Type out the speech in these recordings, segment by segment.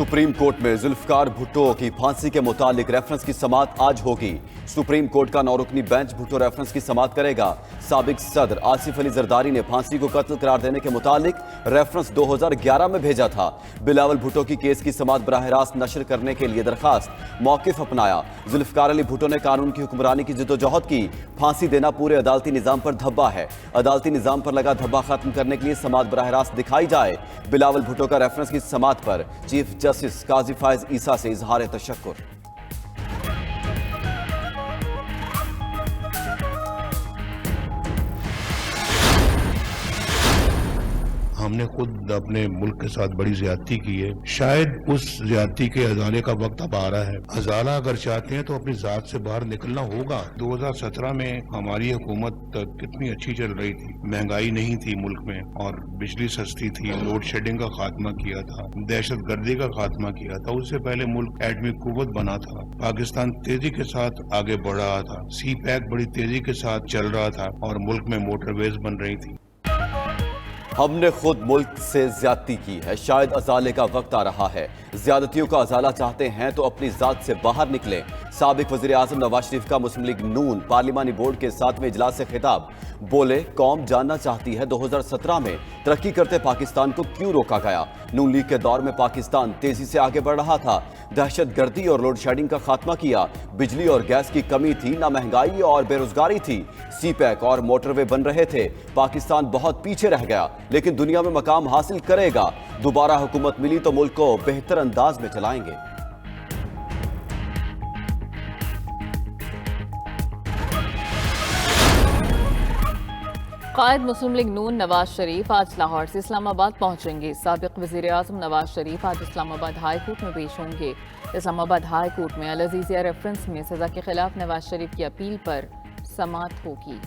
Supreme court में जुल्फकार भुट्टो की फांसी के मुतालिक रेफरेंस की समाअत आज होगी। सुप्रीम कोर्ट का 9 रुकनी बेंच भुट्टो रेफरेंस की समाअत करेगा। साबिक सदर आसिफ अली जरदारी ने फांसी को कत्ल करार देने के मुतालिक रेफरेंस 2011 में भेजा था। बिलावल भुट्टो की केस की समाअत बराह रास्त नशर करने के लिए दरखास्त मौकिफ अपनाया। जुल्फकार अली भुट्टो ने कानून की हुक्मरानी की जद्दोजहद की। फांसी देना पूरे अदालती निजाम पर धब्बा है। अदालती निजाम पर लगा धब्बा खत्म करने के लिए समाअत बराह रास्त दिखाई जाए। बिलावल भुट्टो का रेफरेंस की समाअत पर चीफ जस्टिस काजी फायज ईसा से इजहार तशक्कुर। हमने खुद अपने मुल्क के साथ बड़ी ज्यादती की है। शायद उस ज्यादती के अजाले का वक्त अब आ रहा है। अजाला अगर चाहते हैं तो अपनी जात से बाहर निकलना होगा। 2017 में हमारी हुकूमत कितनी अच्छी चल रही थी, महंगाई नहीं थी मुल्क में और बिजली सस्ती थी, लोड शेडिंग का खात्मा किया था, दहशत गर्दी का खात्मा किया था। उससे पहले मुल्क एटमी कुव्वत बना था, पाकिस्तान तेजी के साथ आगे बढ़ रहा था, सी पैक बड़ी तेजी के साथ चल रहा था और मुल्क में मोटरवेज बन रही थी। हमने खुद मुल्क से ज्यादती की है। शायद अजाले का वक्त आ रहा है। ज्यादतियों का अजाला चाहते हैं तो अपनी जात से बाहर निकलें। साबिक वजीर आजम नवाज शरीफ का मुस्लिम लीग नून पार्लिमानी बोर्ड के 7वें इजलास से खिताब। बोले, कौम जानना चाहती है 2017 में तरक्की करते पाकिस्तान को क्यों रोका गया। नून लीग के दौर में पाकिस्तान तेजी से आगे बढ़ रहा था। दहशत गर्दी और लोड शेडिंग का खात्मा किया। बिजली और गैस की कमी थी, ना महंगाई और बेरोजगारी थी। सी पैक और मोटरवे बन रहे थे। पाकिस्तान बहुत पीछे रह गया, लेकिन दुनिया में मकाम हासिल करेगा। दोबारा हुकूमत मिली तो मुल्क को बेहतर अंदाज में चलाएंगे। कायद मुस्लिम लीग नून नवाज शरीफ आज लाहौर से इस्लामाबाद पहुंचेंगे। साबिक वजीर आजम नवाज शरीफ आज इस्लामाबाद हाई कोर्ट में पेश होंगे। इस्लामाबाद हाई कोर्ट में अल अजीजिया रेफरेंस में सजा के खिलाफ नवाज शरीफ की अपील पर समाअत होगी।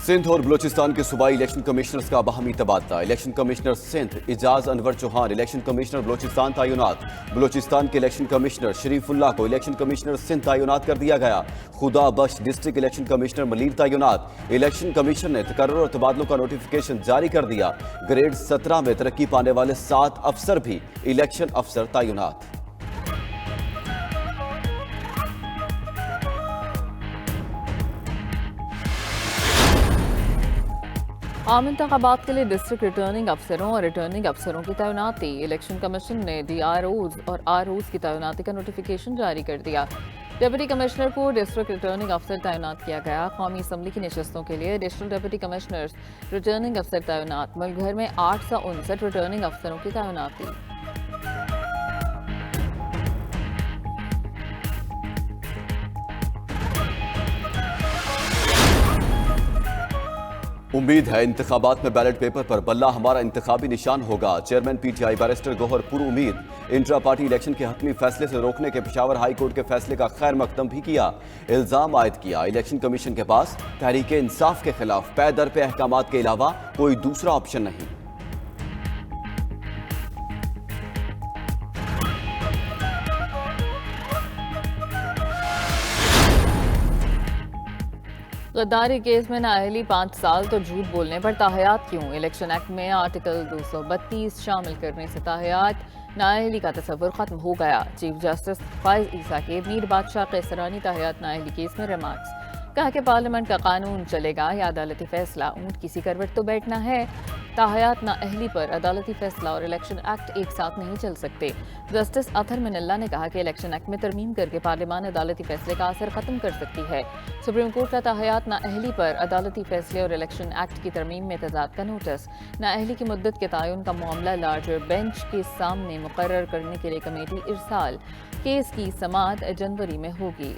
सिंध और बलूचिस्तान के सूबाई इलेक्शन कमिश्नर्स का बाहमी तबादला। Election commissioner Sindh Ijaz Anwar Chauhan election commissioner Balochistan तैनात। बलूचिस्तान के इलेक्शन कमिश्नर शरीफुल्लाह को इलेक्शन कमिश्नर सिंध तैनात कर दिया गया। खुदा बख्श डिस्ट्रिक्ट इलेक्शन कमिश्नर मलीर तैनात। इलेक्शन कमीशन ने तकर्रुर और तबादलों का नोटिफिकेशन जारी कर दिया। ग्रेड 17 में तरक्की पाने वाले 7 अफसर भी इलेक्शन अफसर तैनात। आम इंतखाबात के लिए डिस्ट्रिक्ट रिटर्निंग अफसरों और रिटर्निंग अफसरों की तैनाती। इलेक्शन कमीशन ने DROs और ROs की तैनाती का नोटिफिकेशन जारी कर दिया। डिप्टी कमिश्नर को डिस्ट्रिक्ट रिटर्निंग अफसर तैनात किया गया। कौमी असम्बली की नशस्तों के लिए एडिशनल डिप्टी कमिश्नर्स रिटर्निंग अफसर तैनात। मुल्क भर में 859 रिटर्निंग अफसरों की तैनाती। उम्मीद है इंतखाबात में बैलेट पेपर पर बल्ला हमारा इंतखाबी निशान होगा। चेयरमैन PTI बैरिस्टर गौहर पुर उम्मीद। इंट्रा पार्टी इलेक्शन के हतमी फैसले से रोकने के पेशावर हाई कोर्ट के फैसले का खैर मकदम भी किया। इल्जाम आयद किया इलेक्शन कमीशन के पास तहरीक इंसाफ के खिलाफ पे दर पे अहकामात के अलावा कोई दूसरा ऑप्शन नहीं। गद्दारी केस में नाअहली 5 साल तो झूठ बोलने पर ताहयात क्यों। इलेक्शन एक्ट में आर्टिकल 232 शामिल करने से ताहयात नाअहली का तस्वुर खत्म हो गया। चीफ जस्टिस फायज ईसा के मीर बादशाह कैसरानी ताहयात नाअहली केस में रिमार्क्स। कहा कि पार्लियामेंट का कानून चलेगा या अदालती फैसला, ऊंट किसी करवट तो बैठना है। ताहयात नाअहली पर अदालती फैसला और इलेक्शन एक्ट एक साथ नहीं चल सकते। जस्टिस अथर मिनल्ला ने कहा कि इलेक्शन एक्ट में तरमीम करके पार्लियामान अदालती फैसले का असर खत्म कर सकती है। सुप्रीम कोर्ट का ताहयात नाअहली पर अदालती फैसले और इलेक्शन एक्ट की तरमीम में तजाद का नोटिस। नाअहली की मुद्दत के तयन का मामला लार्जर बेंच के सामने मुकर्रर करने के लिए कमेटी इरसाल। केस की समाअत जनवरी में होगी।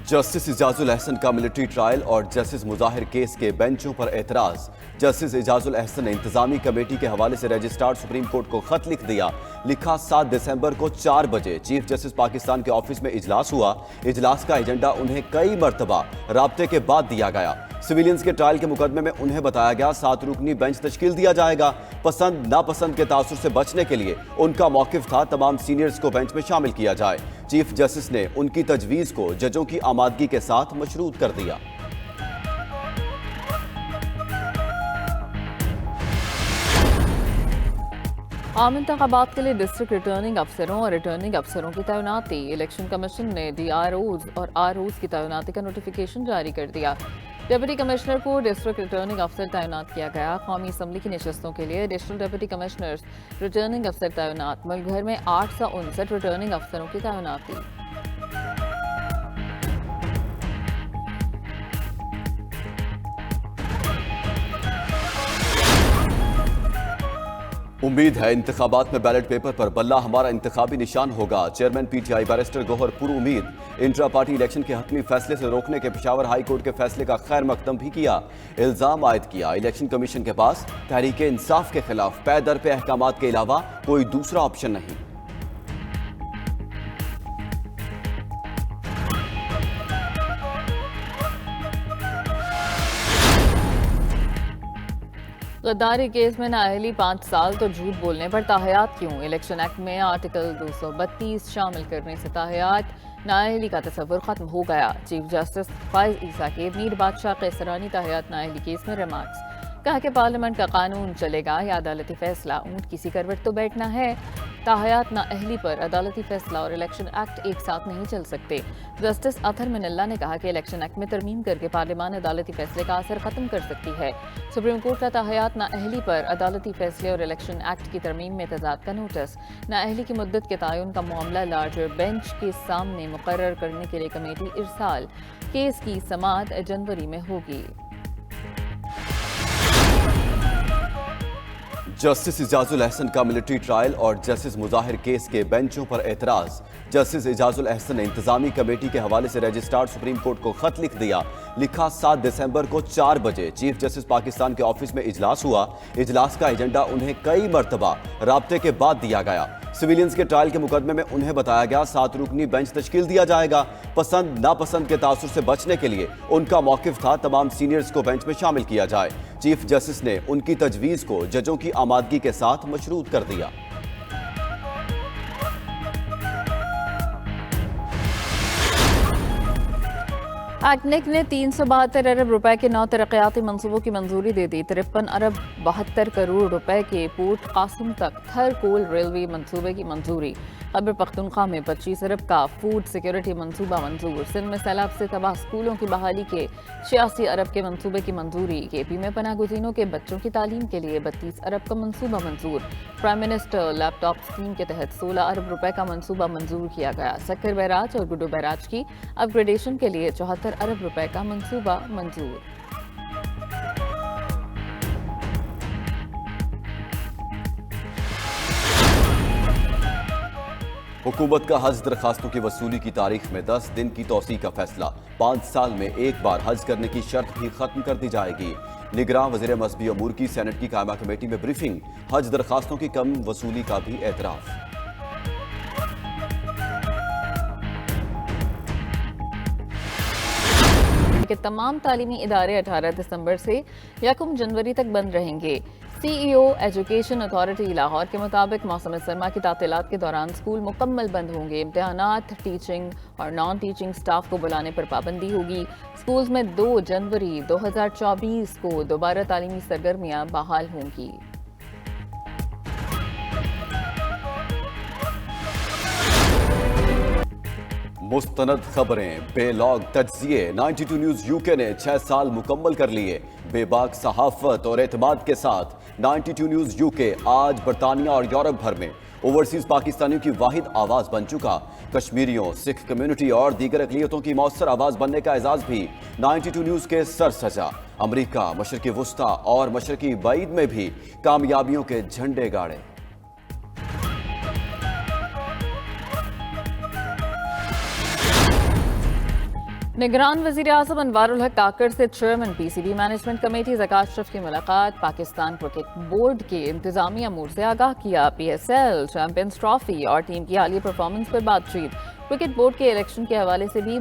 जस्टिस इजाजुल अहसन का मिलिट्री ट्रायल और जस्टिस मुजाहिर केस के बेंचों पर एतराज। जस्टिस इजाजुल अहसन ने इंतजामी कमेटी के हवाले से रजिस्ट्रार सुप्रीम कोर्ट को खत लिख दिया। लिखा, 7 दिसंबर को 4 बजे चीफ जस्टिस पाकिस्तान के ऑफिस में इजलास हुआ। इजलास का एजेंडा उन्हें कई मरतबा राब्ते के बाद दिया गया। सिविलियंस के ट्रायल के मुकदमे में उन्हें बताया गया 7 रुकनी बेंच तश्कील दिया जाएगा। पसंद नापसंद के तासुर से बचने के लिए उनका मौकिफ था तमाम सीनियर्स को बेंच में शामिल किया जाए। चीफ जस्टिस ने उनकी तजवीज को जजों की आमादगी के साथ मशरूत कर दिया। आम इंतखाबात के लिए डिस्ट्रिक्ट रिटर्निंग अफसरों और रिटर्निंग अफसरों की तैनाती। इलेक्शन कमीशन ने DROs और ROs की तैनाती का नोटिफिकेशन जारी कर दिया। डिप्टी कमिश्नर को डिस्ट्रिक्ट रिटर्निंग अफसर तैनात किया गया। कौमी असम्बली की नशस्तों के लिए एडिशनल डिप्टी कमिश्नर्स रिटर्निंग अफसर तैनात। मुल्क भर में 859 रिटर्निंग अफसरों की तैनाती। उम्मीद है इंतखाबात में बैलेट पेपर पर बल्ला हमारा इंतखाबी निशान होगा। चेयरमैन PTI बैरिस्टर गौहर पुरुउम्मीद। इंट्रा पार्टी इलेक्शन के हतमी फैसले से रोकने के पेशावर हाई कोर्ट के फैसले का खैर मकदम भी किया। इल्जाम आयद किया इलेक्शन कमीशन के पास तहरीक इंसाफ के खिलाफ पे दर पे अहकामात के अलावा कोई दूसरा ऑप्शन नहीं। गद्दारी केस में नाअहली 5 साल तो झूठ बोलने पर ताहयात क्यों? इलेक्शन एक्ट में आर्टिकल 232 शामिल करने से ताहयात नाअहली का तस्वुर खत्म हो गया। चीफ जस्टिस फाइज ईसा के मीर बादशाह कैसरानी ताहयात नाअहली केस में रिमार्क्स। कहा कि पार्लियामेंट का कानून चलेगा या अदालती फैसला, ऊंट किसी करवट तो बैठना है। ताहयात नाअहली पर अदालती फैसला और इलेक्शन एक्ट एक साथ नहीं चल सकते। जस्टिस अथर मिनल्ला ने कहा कि इलेक्शन एक्ट में तरमीम करके पार्लियामान अदालती फैसले का असर खत्म कर सकती है। सुप्रीम कोर्ट का ताहयात नाअहली पर अदालती फैसले और इलेक्शन एक्ट की तरमीम में तजाद का नोटिस। नाअहली की मुद्दत के तयन का मामला लार्जर बेंच के सामने मुकर्रर करने के लिए कमेटी इरसाल। केस की समाअत जनवरी में होगी। जस्टिस इजाजुल अहसन का मिलिट्री ट्रायल और जस्टिस मुजाहिर केस के बेंचों पर एतराज। जस्टिस इजाजुल अहसन ने इंतजामी कमेटी के हवाले से रजिस्ट्रार सुप्रीम कोर्ट को खत लिख दिया। लिखा 7 दिसंबर को 4 बजे चीफ जस्टिस पाकिस्तान के ऑफिस में इजलास हुआ। इजलास का एजेंडा उन्हें कई मरतबा राब्ते के बाद दिया गया। सिविलियंस के ट्रायल के मुकदमे में उन्हें बताया गया 7 रुकनी बेंच तश्कील दिया जाएगा। पसंद नापसंद के तासुर से बचने के लिए उनका मौकिफ था तमाम सीनियर्स को बेंच में शामिल किया जाए। चीफ जस्टिस ने उनकी तजवीज को जजों की आमादगी के साथ मशरूत कर दिया। एक्टनेक ने 372 अरब रुपए के 9 तरक्याती मंसूबों की मंजूरी दे दी। 53 अरब 72 करोड़ रुपए के पोर्ट कासिम तक थर कोल रेलवे मंसूबे की मंजूरी। खैबर पख्तूनख्वा में 25 अरब का फूड सिक्योरिटी मंसूबा मंजूर। सिंध में सैलाब से तबाह स्कूलों की बहाली के 86 अरब के मंसूबे की मंजूरी। KP में पनाह गुज़ीनों के बच्चों की तालीम के लिए 32 अरब का मंसूबा मंजूर। प्राइम मिनिस्टर लैपटॉप स्कीम के तहत 16 अरब रुपए का मंसूबा मंजूर किया गया। सक्कर बैराज और गुड्डू बैराज की अपग्रेडेशन के लिए 74 अरब रुपए का मंसूबा मंजूर। हुकूमत का हज दरखास्तों की वसूली की तारीख में 10 दिन की तौसी का फैसला। 5 साल में एक बार हज करने की शर्त भी खत्म कर दी जाएगी। निगरां वज़ीर मज़हबी अमूर की सेनेट की कायमा कमेटी में ब्रीफिंग। हज दरखास्तों की कम वसूली का भी एतराफ़। के तमाम तालीमी इदारे 18 दिसंबर से 1 जनवरी तक बंद रहेंगे। CEO एजुकेशन अथॉरिटी लाहौर के मुताबिक मौसम सरमा की तातीलात के दौरान स्कूल मुकम्मल बंद होंगे। इम्तिहानात, टीचिंग और नॉन टीचिंग स्टाफ को बुलाने पर पाबंदी होगी। स्कूल्स में 2 जनवरी 2024 को दोबारा तालीमी सरगर्मियाँ बहाल होंगी। मुस्तनद खबरें, बेलॉग तज्जिए। 92 न्यूज़ UK ने 6 साल मुकम्मल कर लिए। बेबाक सहाफत और एतमाद के साथ 92 न्यूज़ UK आज बरतानिया और यूरोप भर में ओवरसीज पाकिस्तानियों की वाहिद आवाज़ बन चुका। कश्मीरियों, सिख कम्युनिटी और दीगर अक़लियतों की मौसर आवाज़ बनने का एजाज़ भी 92 न्यूज़ के सर सजा। अमरीका, मशरक़ी वुस्ता और मशरक़ी बईद में भी कामयाबियों के झंडे गाड़े। निगरान वज़ीर आज़म अनवारुल हक काकड़ से chairman PCB management committee Zaka Ashraf की मुलाकात। पाकिस्तान क्रिकेट बोर्ड के इंतजामी अमूर से आगाह किया। PSL, चैंपियंस ट्रॉफी और टीम की हालिया परफॉर्मेंस पर बातचीत। क्रिकेट बोर्ड के इलेक्शन के हवाले से भी